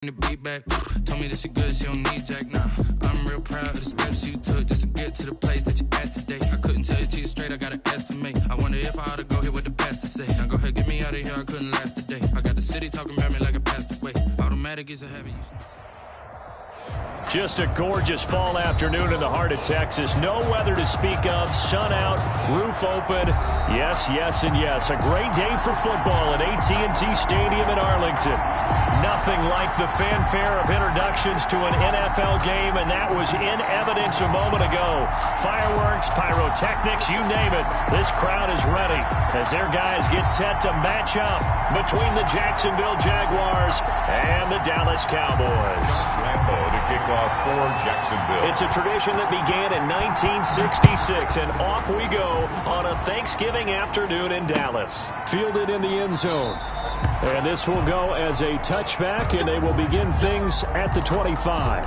The beat back, told me that she good, she don't need Jack now. I'm real proud of the steps you took just to get to the place that you at today. I couldn't tell you to you straight, I gotta estimate. I wonder if I ought to go here with the best to say. Now go ahead, get me out of here, I couldn't last a day. I got the city talking about me like a passed away. Automatic is a habit. Just a gorgeous fall afternoon in the heart of Texas. No weather to speak of. Sun out, roof open. Yes, yes, and yes. A great day for football at AT&T Stadium in Arlington. Nothing like the fanfare of introductions to an NFL game, and that was in evidence a moment ago. Fireworks, pyrotechnics, you name it. This crowd is ready as their guys get set to match up between the Jacksonville Jaguars and the Dallas Cowboys. To kick off for Jacksonville. It's a tradition that began in 1966, and off we go on a Thanksgiving afternoon in Dallas. Fielded in the end zone. And this will go as a touchback, and they will begin things at the 25.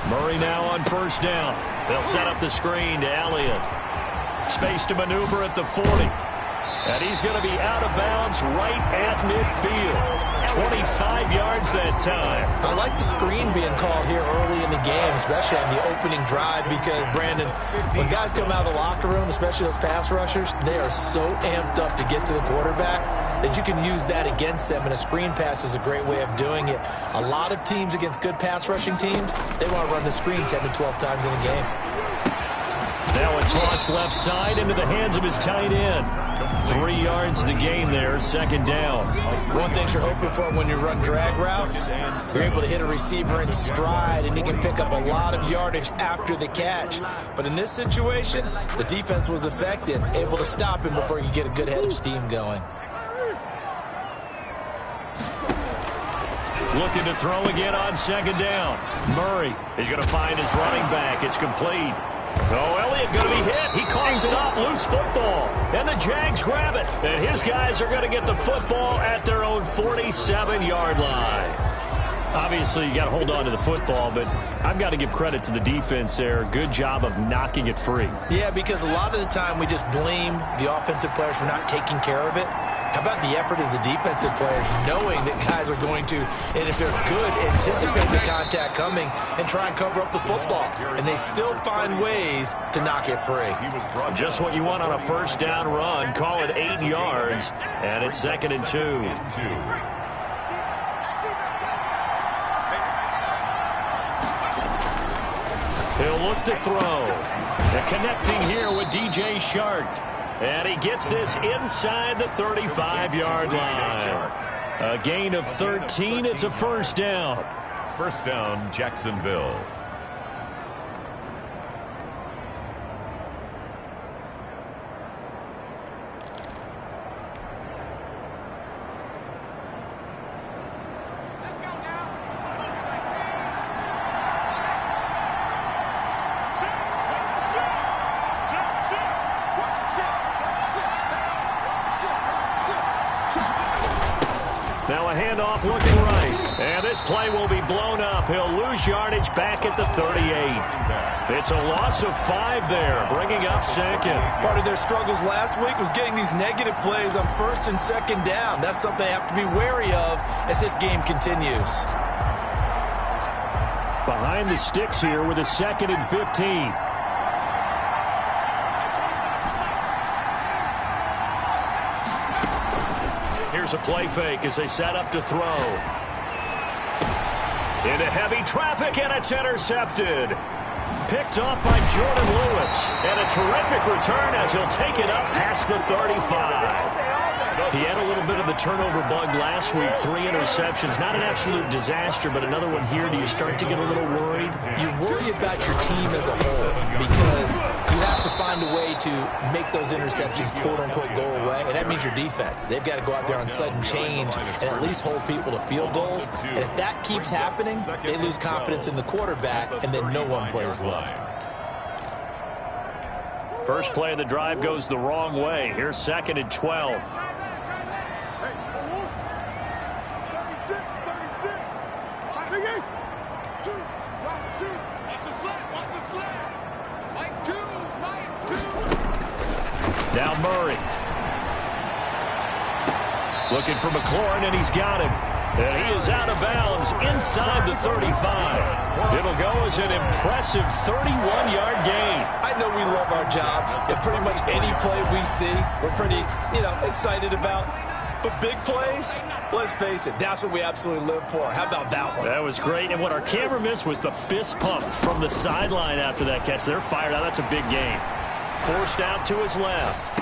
Murray now on first down. They'll set up the screen to Elliott. Space to maneuver at the 40. And he's going to be out of bounds right at midfield. 25 yards that time. I like the screen being called here early in the game, especially on the opening drive, because, Brandon, when guys come out of the locker room, especially those pass rushers, they are so amped up to get to the quarterback that you can use that against them, and a screen pass is a great way of doing it. A lot of teams against good pass rushing teams, they want to run the screen 10 to 12 times in a game. Now a toss left side into the hands of his tight end. 3 yards the gain there, second down. One thing you're hoping for when you run drag routes, you're able to hit a receiver in stride, and he can pick up a lot of yardage after the catch. But in this situation, the defense was effective, able to stop him before he could get a good head of steam going. Looking to throw again on second down. Murray is going to find his running back. It's complete. Oh, Elliott going to be hit. He coughs it up. Loose football. And the Jags grab it. And his guys are going to get the football at their own 47-yard line. Obviously, you got to hold on to the football, but I've got to give credit to the defense there. Good job of knocking it free. Yeah, because a lot of the time we just blame the offensive players for not taking care of it. How about the effort of the defensive players knowing that guys are going to, and if they're good, anticipate the contact coming and try and cover up the football. And they still find ways to knock it free. Just what you want on a first down run. Call it 8 yards, and it's 2nd and 2. He'll look to throw. And connecting here with DJ Shark. And he gets this inside the 35-yard line. A gain of 13. It's a first down. First down, Jacksonville. Now a handoff looking right. And this play will be blown up. He'll lose yardage back at the 38. It's a loss of 5 there, bringing up second. Part of their struggles last week was getting these negative plays on first and second down. That's something they have to be wary of as this game continues. Behind the sticks here with a 2nd and 15. Here's a play fake as they set up to throw. Into heavy traffic, and it's intercepted. Picked off by Jordan Lewis. And a terrific return as he'll take it up past the 35. He had a little bit of the turnover bug last week. 3 interceptions. Not an absolute disaster, but another one here. Do you start to get a little worried? You worry about your team as a whole because you have to find a way to make those interceptions, quote-unquote, go away, and that means your defense. They've got to go out there on sudden change and at least hold people to field goals. And if that keeps happening, they lose confidence in the quarterback, and then no one plays well. First play of the drive goes the wrong way. Here's 2nd and 12. Now Murray. Looking for McLaurin, and he's got him. And he is out of bounds inside the 35. It'll go as an impressive 31-yard gain. I know we love our jobs, and pretty much any play we see, we're pretty, excited about. But big plays, let's face it, that's what we absolutely live for. How about that one? That was great. And what our camera missed was the fist pump from the sideline after that catch. They're fired out. That's a big gain. Forced out to his left.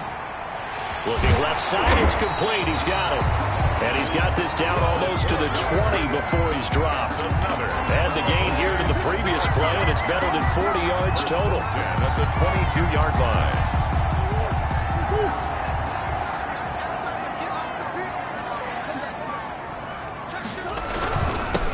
Looking left side, it's complete. He's got it. And he's got this down almost to the 20 before he's dropped. Add the gain here to the previous play, and it's better than 40 yards total. At the 22-yard line.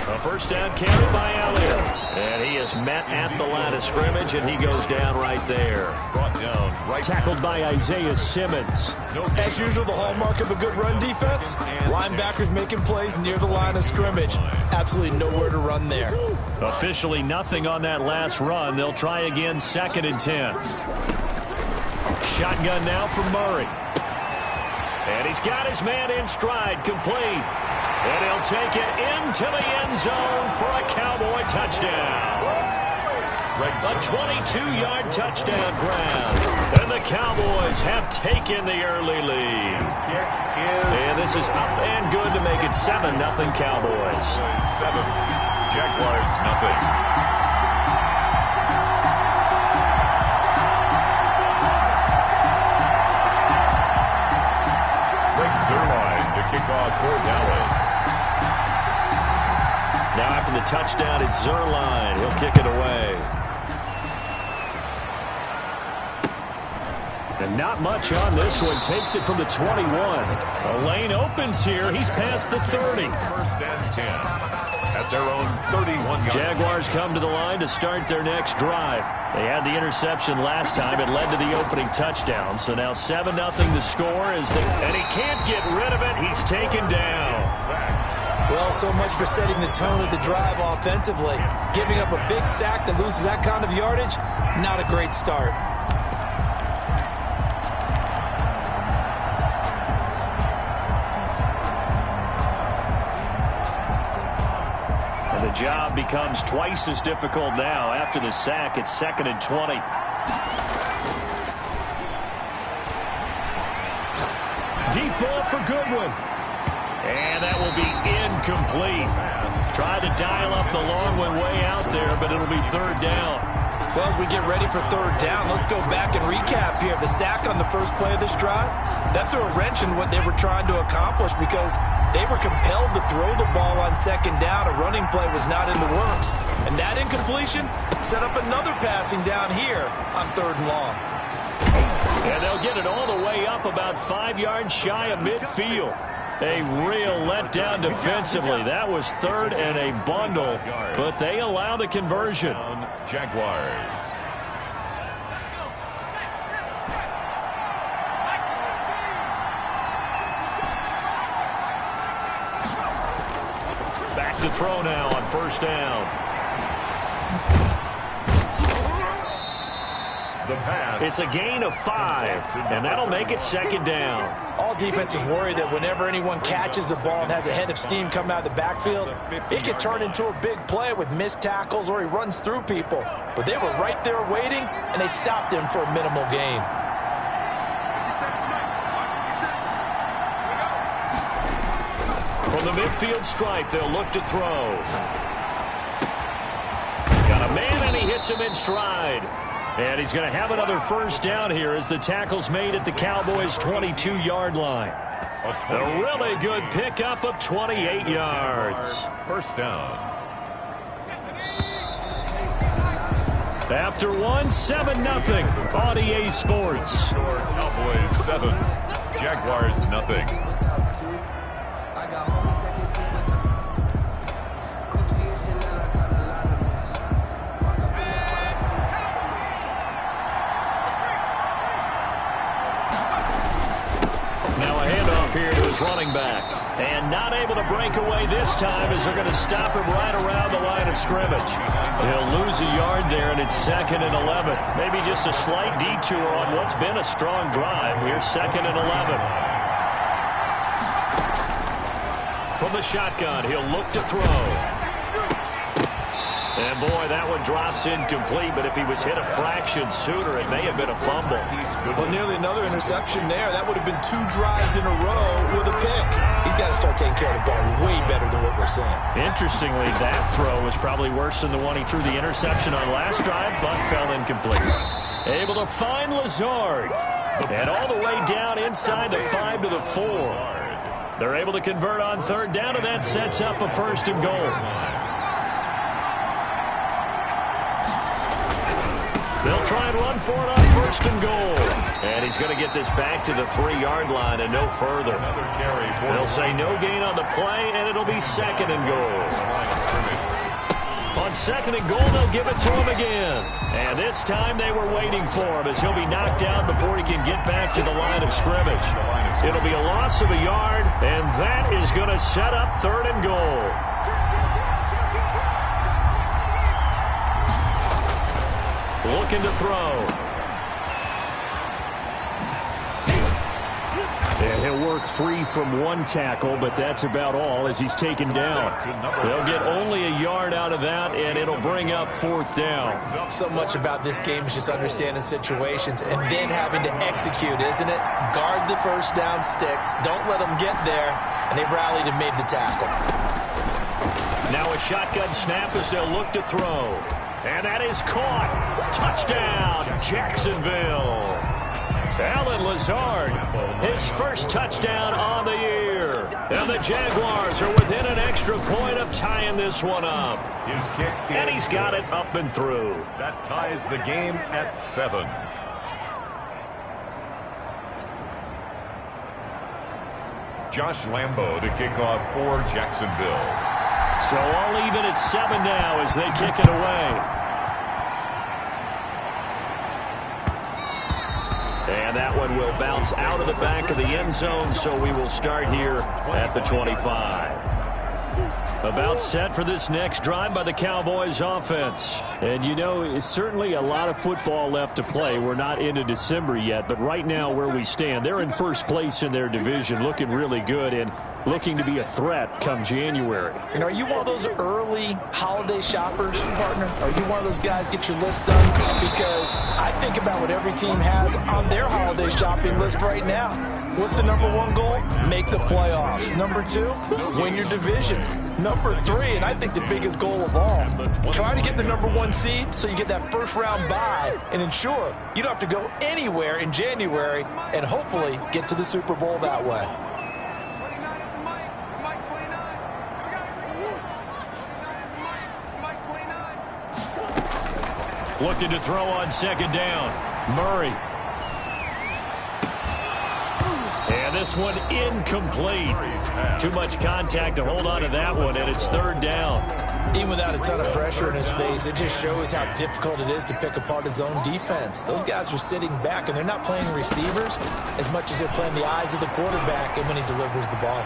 A first down carry by Elliott. And he is met at the line of scrimmage, and he goes down right there. Brought down right. Tackled by Isaiah Simmons. As usual, the hallmark of a good run defense, linebackers making plays near the line of scrimmage. Absolutely nowhere to run there. Officially nothing on that last run. They'll try again, 2nd and 10. Shotgun now for Murray. And he's got his man in stride, complete. And he'll take it into the end zone for a Cowboy touchdown. A 22-yard touchdown grab. And the Cowboys have taken the early lead. And this is up and good to make it 7-0 Cowboys. 7. Jaguars, nothing. Zerline to kick off for Dallas. Now after the touchdown, it's Zerline. He'll kick it away. And not much on this one. Takes it from the 21. A lane opens here. He's past the 30. 1st and 10. At their own 31-yard. Jaguars come to the line to start their next drive. They had the interception last time. It led to the opening touchdown. So now 7-0 the score. And he can't get rid of it. He's taken down. Well, so much for setting the tone of the drive offensively. Giving up a big sack that loses that kind of yardage, not a great start. And the job becomes twice as difficult now. After the sack, it's 2nd and 20. Deep ball for Goodwin. And that will be incomplete. Tried to dial up the long one way out there, but it'll be 3rd down. Well, as we get ready for 3rd down, let's go back and recap here. The sack on the first play of this drive, that threw a wrench in what they were trying to accomplish because they were compelled to throw the ball on 2nd down. A running play was not in the works. And that incompletion set up another passing down here on 3rd and long. And they'll get it all the way up about 5 yards shy of midfield. A real letdown defensively. That was 3rd and a bundle, but they allow the conversion. Jaguars. Back to throw now on 1st down. The pass. It's a gain of 5, and that'll make it 2nd down. All defenses worry that whenever anyone catches the ball and has a head of steam come out of the backfield, it could turn into a big play with missed tackles or he runs through people. But they were right there waiting, and they stopped him for a minimal gain. From the midfield stripe, they'll look to throw. Got a man, and he hits him in stride. And he's going to have another 1st down here as the tackle's made at the Cowboys' 22-yard line. A really good pickup of 28 yards. 1st down. After 7-0 on EA Sports. Cowboys 7, Jaguars nothing. his running back. And not able to break away this time as they're going to stop him right around the line of scrimmage. He'll lose a yard there, and it's 2nd and 11. Maybe just a slight detour on what's been a strong drive. Here's 2nd and 11. From the shotgun, he'll look to throw. And, boy, that one drops incomplete, but if he was hit a fraction sooner, it may have been a fumble. Well, nearly another interception there. That would have been 2 drives in a row with a pick. He's got to start taking care of the ball way better than what we're seeing. Interestingly, that throw was probably worse than the one he threw the interception on last drive, but fell incomplete. Able to find Lazard. And all the way down inside the 5 to the 4. They're able to convert on 3rd down, and that sets up a 1st and goal. They'll try and run for it on 1st and goal. And he's going to get this back to the 3-yard line and no further. They'll say no gain on the play, and it'll be 2nd and goal. On 2nd and goal, they'll give it to him again. And this time they were waiting for him as he'll be knocked down before he can get back to the line of scrimmage. It'll be a loss of a yard, and that is going to set up 3rd and goal. Looking to throw. And he'll work free from 1 tackle, but that's about all as he's taken down. They'll get only a yard out of that, and it'll bring up 4th down. So much about this game is just understanding situations and then having to execute, isn't it? Guard the 1st down sticks. Don't let them get there. And they rallied and made the tackle. Now a shotgun snap as they'll look to throw. And that is caught. Touchdown, Jacksonville. Alan Lazard, his first touchdown on the year. And the Jaguars are within an extra point of tying this one up. His kick, and he's got it up and through. That ties the game at 7. Josh Lambo to kick off for Jacksonville. So all even at 7 now as they kick it away. And that one will bounce out of the back of the end zone, so we will start here at the 25. About set for this next drive by the Cowboys offense. And, you know, it's certainly a lot of football left to play. We're not into December yet, but right now where we stand, they're in first place in their division, looking really good and looking to be a threat come January. And are you one of those early holiday shoppers, partner? Are you one of those guys get your list done? Because I think about what every team has on their holiday shopping list right now. What's the #1 goal? Make the playoffs. #2, win your division. #3, and I think the biggest goal of all, try to get the #1 seed so you get that first-round bye and ensure you don't have to go anywhere in January and hopefully get to the Super Bowl that way. Looking to throw on 2nd down. Murray. And this one incomplete. Too much contact to hold on to that one, and it's 3rd down. Even without a ton of pressure in his face, it just shows how difficult it is to pick apart his own defense. Those guys are sitting back, and they're not playing receivers as much as they're playing the eyes of the quarterback and when he delivers the ball.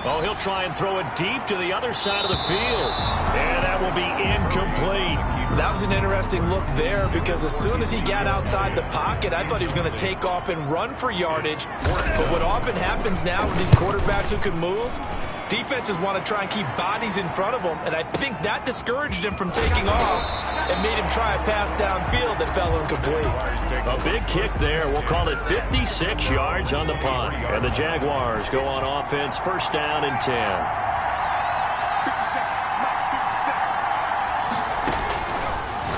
Oh, he'll try and throw it deep to the other side of the field. And that will be incomplete. That was an interesting look there because as soon as he got outside the pocket, I thought he was going to take off and run for yardage. But what often happens now with these quarterbacks who can move, defenses want to try and keep bodies in front of them, and I think that discouraged him from taking off and made him try a pass downfield that fell incomplete. A big kick there. We'll call it 56 yards on the punt. And the Jaguars go on offense, 1st down and 10.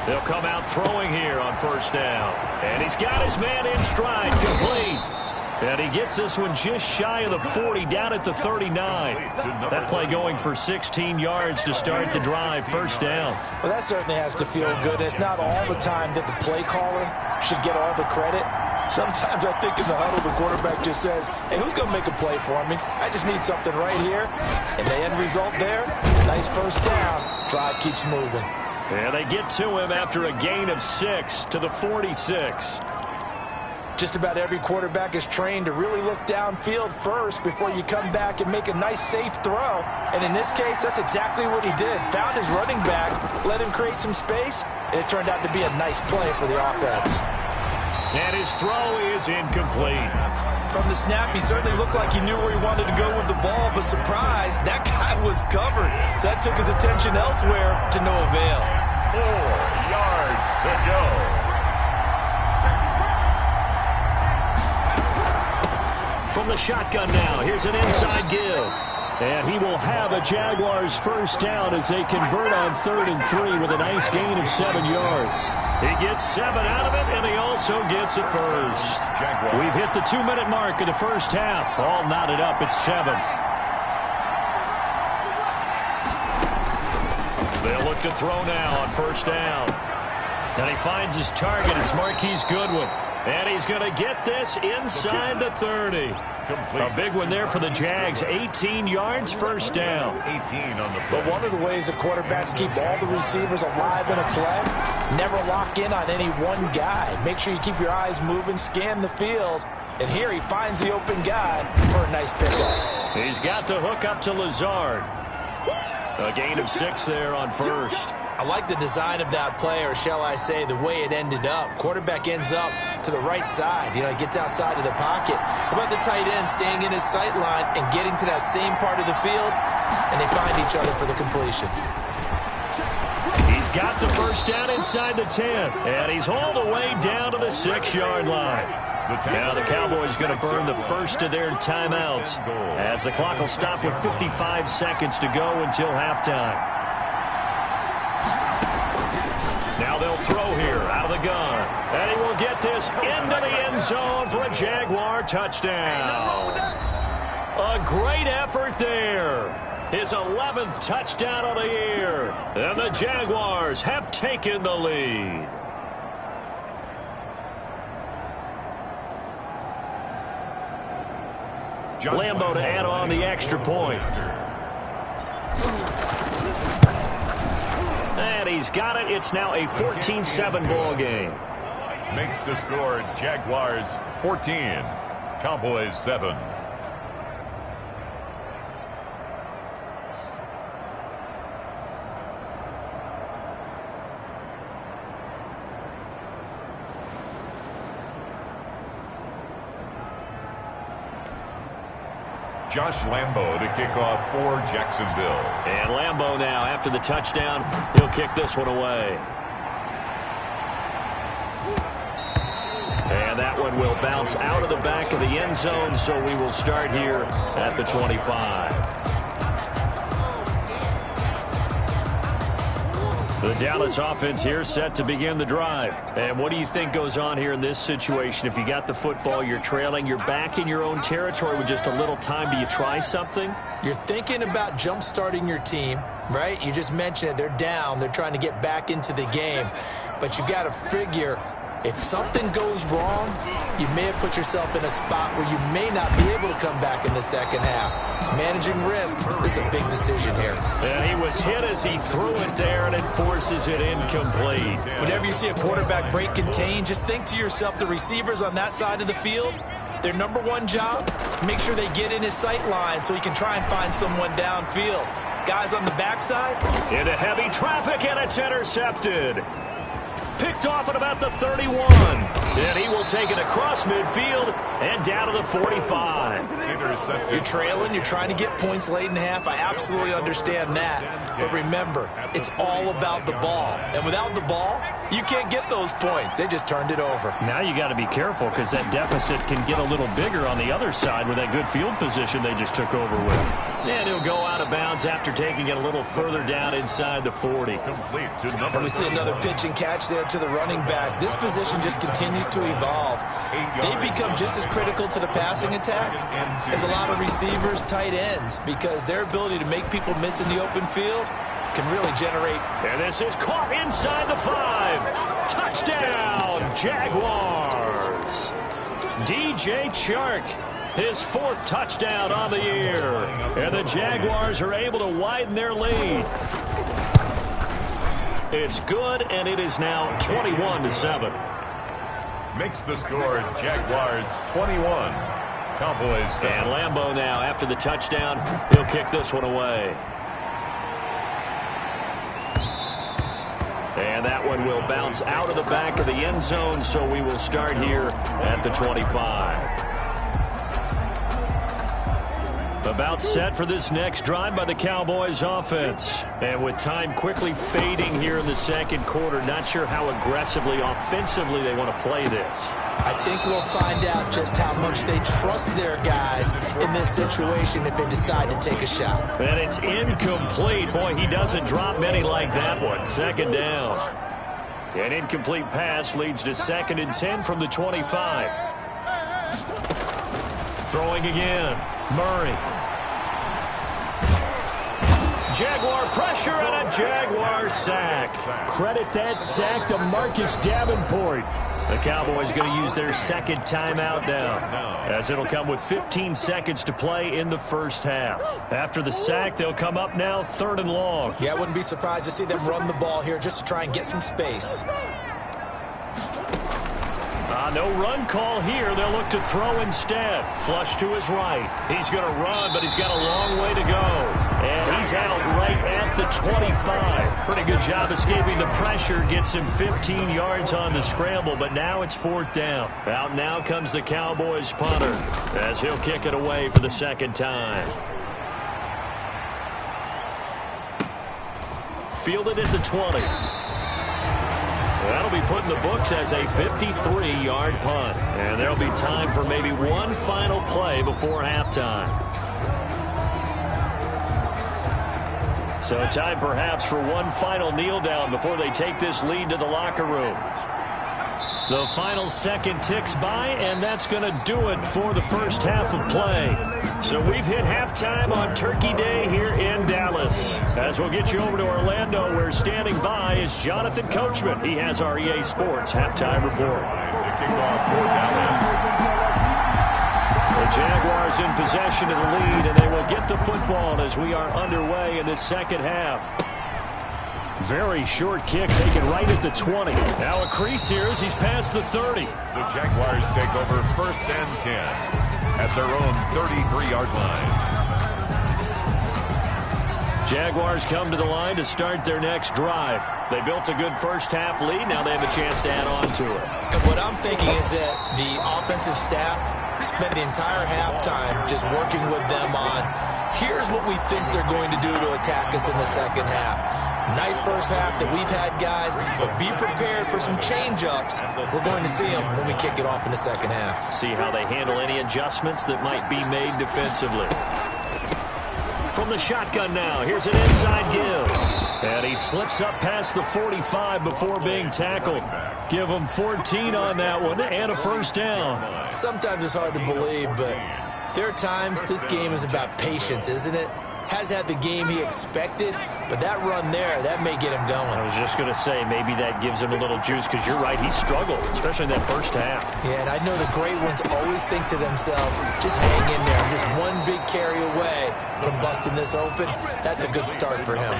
They'll come out throwing here on 1st down. And he's got his man in stride, complete. And he gets this one just shy of the 40, down at the 39. That play going for 16 yards to start the drive, 1st down. Well, that certainly has to feel good. It's not all the time that the play caller should get all the credit. Sometimes I think in the huddle, the quarterback just says, hey, who's going to make a play for me? I just need something right here. And the end result there, nice 1st down. Drive keeps moving. And they get to him after a gain of 6 to the 46. Just about every quarterback is trained to really look downfield first before you come back and make a nice, safe throw. And in this case, that's exactly what he did. Found his running back, let him create some space, and it turned out to be a nice play for the offense. And his throw is incomplete. From the snap, he certainly looked like he knew where he wanted to go with the ball, but surprise, that guy was covered. So that took his attention elsewhere to no avail. 4 yards to go. From the shotgun now, here's an inside give. And he will have a Jaguars first down as they convert on 3rd and 3 with a nice gain of 7 yards. He gets 7 out of it, and he also gets a first. We've hit the 2-minute mark of the first half. All knotted up at 7. They'll look to throw now on first down. And he finds his target. It's Marquise Goodwin. And he's going to get this inside the 30. A big one there for the Jags. 18 yards, first down. 18 on the play. But one of the ways the quarterbacks keep all the receivers alive in a play, never lock in on any one guy. Make sure you keep your eyes moving, scan the field. And here he finds the open guy for a nice pickup. He's got the hook up to Lazard. A gain of 6 there on first. I like the design of that play, or shall I say the way it ended up. Quarterback ends up to the right side. You know, he gets outside of the pocket. How about the tight end staying in his sight line and getting to that same part of the field, and they find each other for the completion. He's got the first down inside the 10, and he's all the way down to the 6-yard line. Now the Cowboys going to burn the first of their timeouts as the clock will stop with 55 seconds to go until halftime. Now they'll throw here out of the gun. And he will get this into the end zone for a Jaguar touchdown. A great effort there. His 11th touchdown of the year. And the Jaguars have taken the lead. Lambeau to add on the extra point. And he's got it. It's now a 14-7 ball game. Makes the score Jaguars 14, Cowboys 7. Josh Lambeau to kick off for Jacksonville. And Lambeau now, after the touchdown, he'll kick this one away. And that one will bounce out of the back of the end zone, so we will start here at the 25. The Dallas offense here set to begin the drive. And what do you think goes on here in this situation? If you got the football, you're trailing, you're back in your own territory with just a little time. Do you try something? You're thinking about jump-starting your team, right? You just mentioned it. They're down. They're trying to get back into the game. But you got to figure, if something goes wrong, you may have put yourself in a spot where you may not be able to come back in the second half. Managing risk is a big decision here. And he was hit as he threw it there, and it forces it incomplete. Whenever you see a quarterback break contain, just think to yourself, the receivers on that side of the field, their number one job, make sure they get in his sight line so he can try and find someone downfield. Guys on the backside. Into heavy traffic, and it's intercepted. Picked off at about the 31. And he will take it across midfield and down to the 45. You're trailing. You're trying to get points late in half. I absolutely understand that. But remember, it's all about the ball. And without the ball, you can't get those points. They just turned it over. Now you got to be careful because that deficit can get a little bigger on the other side with that good field position they just took over with. And he'll go out of bounds after taking it a little further down inside the 40. And we see another pitch and catch there to the running back. This position just continues to evolve. They become just as critical to the passing attack as a lot of receivers, tight ends, because their ability to make people miss in the open field can really generate. And this is caught inside the 5. Touchdown, Jaguars. DJ Chark, his 4th touchdown on the year. And the Jaguars are able to widen their lead. It's good, and it is now 21-7. makes the score Jaguars 21, Cowboys 7. And Lambeau now, after the touchdown, he'll kick this one away. And that one will bounce out of the back of the end zone, so we will start here at the 25. About set for this next drive by the Cowboys offense. And with time quickly fading here in the second quarter, not sure how aggressively, offensively they want to play this. I think we'll find out just how much they trust their guys in this situation if they decide to take a shot. And it's incomplete. Boy, he doesn't drop many like that one. Second down. An incomplete pass leads to 2nd and 10 from the 25. Throwing again. Murray. Jaguar pressure and a Jaguar sack. Credit that sack to Marcus Davenport. The Cowboys going to use their second timeout now, as it'll come with 15 seconds to play in the first half. After the sack, they'll come up now 3rd and long. Yeah, I wouldn't be surprised to see them run the ball here just to try and get some space. No run call here. They'll look to throw instead. Flush to his right. He's going to run, but he's got a long way to go. And he's out right at the 25. Pretty good job escaping the pressure. Gets him 15 yards on the scramble, but now it's 4th down. Out now comes the Cowboys punter, as he'll kick it away for the second time. Fielded at the 20. That'll be put in the books as a 53-yard punt. And there'll be time for maybe one final play before halftime. So time perhaps for one final kneel down before they take this lead to the locker room. The final second ticks by, and that's going to do it for the first half of play. So we've hit halftime on Turkey Day here in Dallas. As we'll get you over to Orlando, where standing by is Jonathan Coachman. He has our EA Sports halftime report. The Jaguars in possession of the lead, and they will get the football as we are underway in this second half. Very short kick taken right at the 20. Now a crease here as he's past the 30. The Jaguars take over 1st and 10 at their own 33-yard line. Jaguars come to the line to start their next drive. They built a good first half lead. Now they have a chance to add on to it. And what I'm thinking is that the offensive staff spent the entire halftime just working with them on, here's what we think they're going to do to attack us in the second half. Nice first half that we've had, guys, but be prepared for some change-ups. We're going to see them when we kick it off in the second half. See how they handle any adjustments that might be made defensively. From the shotgun now, here's an inside give. And he slips up past the 45 before being tackled. Give him 14 on that one and a first down. Sometimes it's hard to believe, but there are times this game is about patience, isn't it? Has had the game he expected, but that run there, that may get him going. I was just going to say, maybe that gives him a little juice, because you're right, he struggled, especially in that first half. Yeah, and I know the great ones always think to themselves, just hang in there. Just one big carry away from busting this open. That's a good start for him.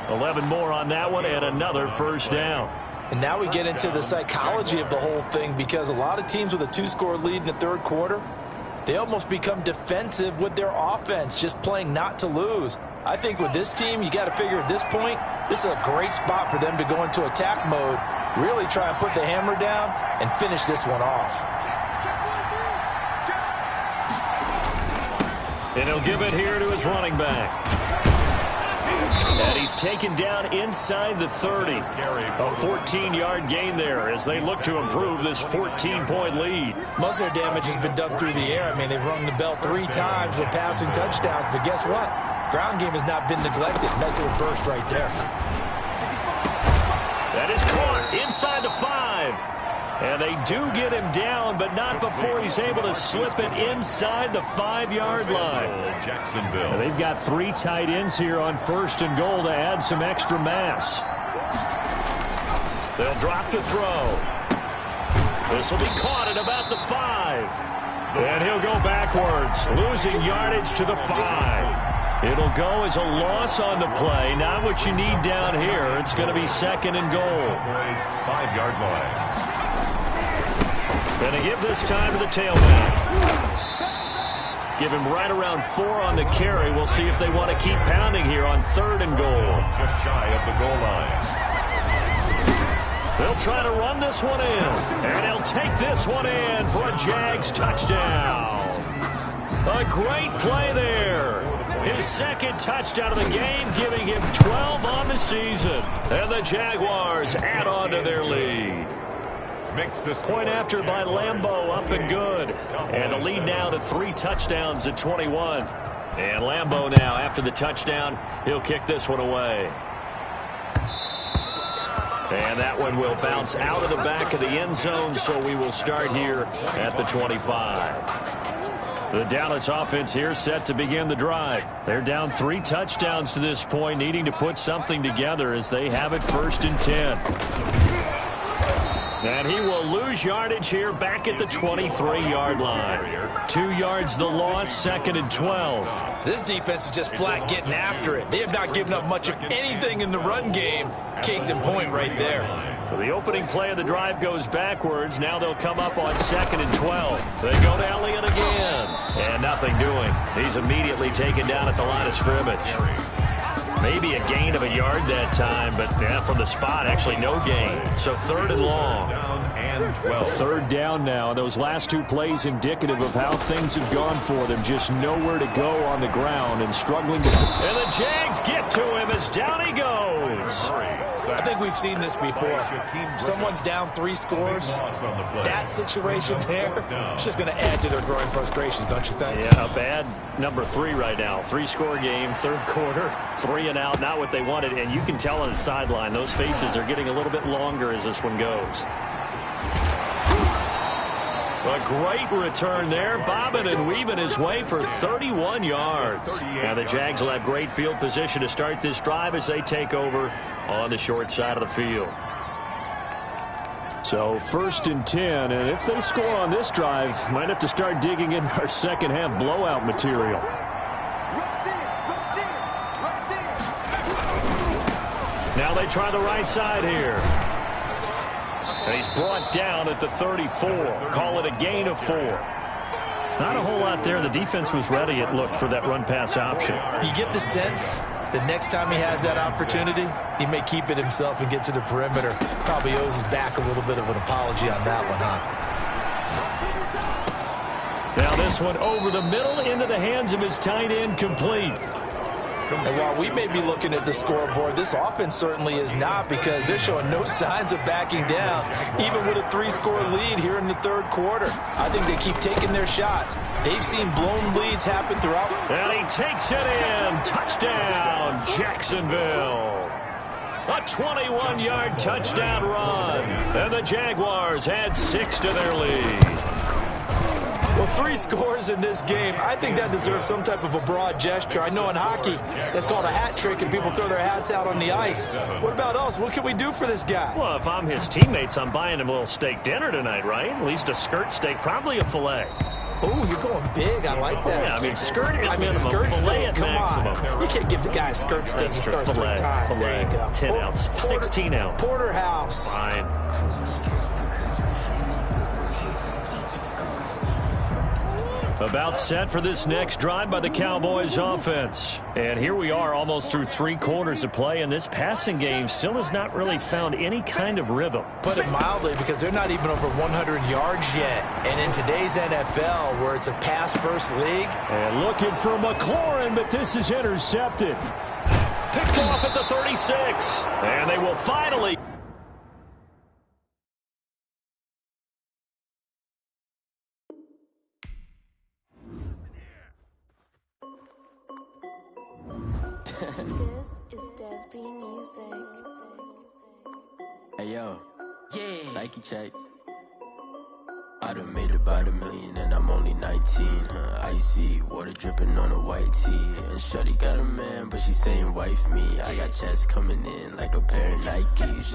11 more on that one, and another first down. And now we get into the psychology of the whole thing, because a lot of teams with a 2-score lead in the third quarter, they almost become defensive with their offense, just playing not to lose. I think with this team, you got to figure at this point, this is a great spot for them to go into attack mode, really try and put the hammer down and finish this one off. And he'll give it here to his running back. And he's taken down inside the 30. A 14-yard gain there as they look to improve this 14-point lead. Most of their damage has been done through the air. I mean, they've rung the bell 3 times with passing touchdowns, but guess what? Ground game has not been neglected. That's a burst right there. That is caught inside the 5. And they do get him down, but not before he's able to slip it inside the 5-yard line. Jacksonville. They've got 3 tight ends here on 1st and goal to add some extra mass. They'll drop to throw. This will be caught at about the 5. And he'll go backwards, losing yardage to the 5. It'll go as a loss on the play. Not what you need down here. It's going to be 2nd and goal. 5-yard line. And they give this time to the tailback. Give him right around 4 on the carry. We'll see if they want to keep pounding here on 3rd and goal. Just shy of the goal line. They'll try to run this one in. And he'll take this one in for a Jags touchdown. A great play there. His 2nd touchdown of the game, giving him 12 on the season. And the Jaguars add on to their lead. Point after by Lambeau, up and good. And the lead now to 3 touchdowns at 21. And Lambeau now, after the touchdown, he'll kick this one away. And that one will bounce out of the back of the end zone, so we will start here at the 25. The Dallas offense here set to begin the drive. They're down 3 touchdowns to this point, needing to put something together as they have it 1st and 10. And he will lose yardage here back at the 23-yard line. 2 yards the loss, 2nd and 12. This defense is just flat getting after it. They have not given up much of anything in the run game. Case in point right there. So the opening play of the drive goes backwards. Now they'll come up on 2nd and 12. They go to Elliott again. And nothing doing. He's immediately taken down at the line of scrimmage. Maybe a gain of a yard that time, but yeah, from the spot, actually no gain. So 3rd and long. 3rd down now. Those last 2 plays indicative of how things have gone for them. Just nowhere to go on the ground and struggling to... And the Jags get to him as down he goes. I think we've seen this before. Someone's down 3 scores. That situation there, it's just going to add to their growing frustrations, don't you think? Yeah, a bad number 3 right now. 3-score game, 3rd quarter, 3 and out, not what they wanted. And you can tell on the sideline, those faces are getting a little bit longer as this one goes. A great return there, bobbing and weaving his way for 31 yards. Now the Jags will have great field position to start this drive as they take over on the short side of the field. So 1st and 10, and if they score on this drive, might have to start digging in our second half blowout material. Now they try the right side here. And he's brought down at the 34. Call it a gain of 4. Not a whole lot there. The defense was ready, it looked, for that run-pass option. You get the sense that next time he has that opportunity, he may keep it himself and get to the perimeter. Probably owes his back a little bit of an apology on that one, huh? Now this one over the middle into the hands of his tight end, complete. And while we may be looking at the scoreboard, this offense certainly is not, because they're showing no signs of backing down, even with a 3-score lead here in the 3rd quarter. I think they keep taking their shots. They've seen blown leads happen throughout. And he takes it in. Touchdown, Jacksonville. A 21-yard touchdown run. And the Jaguars add 6 to their lead. Well, 3 scores in this game, I think that deserves some type of a broad gesture. I know in hockey, that's called a hat trick, and people throw their hats out on the ice. What about us? What can we do for this guy? Well, if I'm his teammates, I'm buying him a little steak dinner tonight, right? At least a skirt steak, probably a filet. Oh, you're going big. I like that. Yeah, I mean, skirt at minimum, skirt filet at come maximum. On. You can't give the guy a skirt steak. That's He true. starts 3 times. Filet, There you go. 10 ounce, 16 ounce. Porterhouse. Fine. About set for this next drive by the Cowboys offense. And here we are almost through 3 quarters of play, and this passing game still has not really found any kind of rhythm. Put it mildly, because they're not even over 100 yards yet. And in today's NFL, where it's a pass-first league. And looking for McLaurin, but this is intercepted. Picked off at the 36. And they will finally... This is Dev B Music. Hey yo, yeah, Nike check. I done made about $1 million and I'm only 19, huh? Icy, water dripping on a white tee. And shorty got a man, but she saying wife me. I got checks coming in like a pair of Nikes.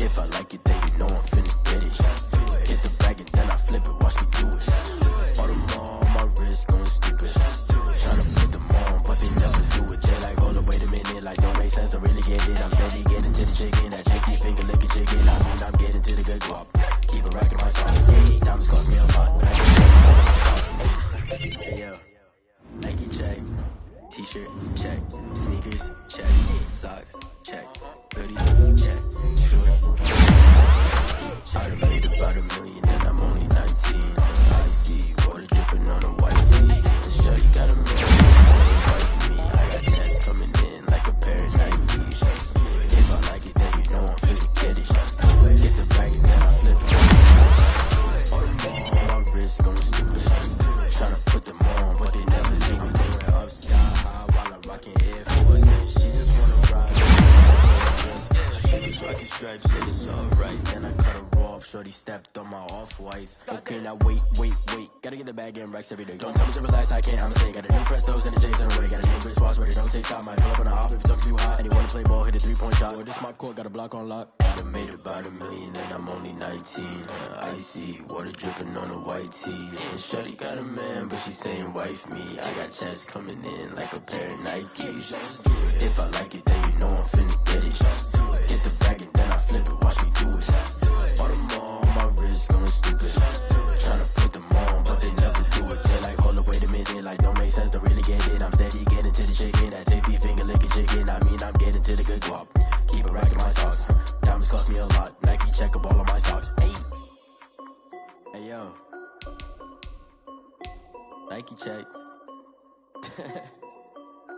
If I like it, then you know I'm finna get it. Get the bag and then I flip it, watch me do it. All them on my wrist going stupid. Tryna put them on, but they never do it. Jay like, hold up, wait a minute, like don't make sense, don't really get it. I'm steady getting to the chicken, that janky finger licking chicken. I mean, I'm getting to the good guap. Keep it rocking my song, yeah, diamonds on my off-whites. Okay, now wait. Gotta get the bag and racks every day. Don't tell me to relax, I can't, I'm saying. Got a new Prestos and a Jason away. Got a new wristwatch where they don't take time. Might pull up on a hop if it's up too hot. And you wanna play ball, hit a 3-point shot. Or this my court, got a block on lock. I done made about $1 million and I'm only 19. Icy, water dripping on a white tee. And Shorty got a man, but she saying wife me. I got checks coming in like a pair of Nikes. If I like it, then you know I'm finna get it. Hit the bag and then I flip it, watch me do it. All them on my wrist going stupid. Tryna put them on, but they never do it. They're like, hold up, wait a minute, like don't make sense, don't really get it. I'm steady getting to the chicken, that tasty finger licking chicken. I mean, I'm getting to the good guap. Keep a rack in my socks. Diamonds cost me a lot. Nike check up all of my stocks. Hey yo, Nike check.